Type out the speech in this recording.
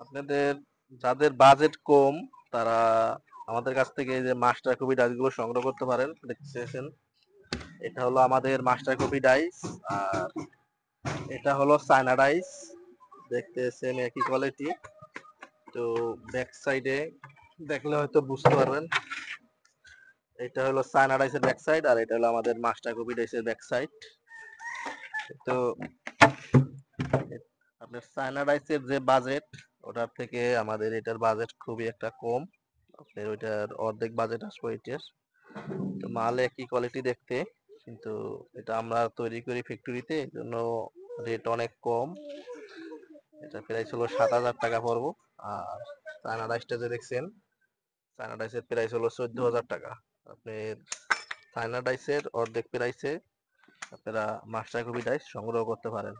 আপনাদের যাদের বাজেট কম তারা আমাদের কাছ থেকে এই যে মাস্টার কপি ডাইস গুলো সংগ্রহ করতে পারেন। দেখতেছেন এটা হলো আমাদের মাস্টার কপি ডাইস, আর এটা হলো চায়না ডাইস। দেখতে সেম একই কোয়ালিটি। তো ব্যাক সাইডে দেখলে হয়তো বুঝতে পারবেন, এটা হলো চায়না ডাইসের ব্যাক সাইড আর এটা হলো আমাদের মাস্টার কপি ডাইসের ব্যাক সাইড। তো আপনার চায়না ডাইসের যে বাজেট ওটার থেকে আমাদের এটার বাজেট খুবই একটা কম। আপনার ওইটার অর্ধেক বাজেট আসবে এটার। তো মাল একই কোয়ালিটি দেখতে, কিন্তু এটা আমরা তৈরি করি ফ্যাক্টরিতে, এই জন্য রেট অনেক কম। এটা প্রাইস হলো 7,000 টাকা পড়বো। আর চায়না ডাইসটা যে দেখছেন, চায়না ডাইসের প্রাইস হলো 14,000 টাকা। আপনি চায়না ডাইসের অর্ধেক প্রাইসে আপনারা মাস্টার কপি ডাইস সংগ্রহ করতে পারেন।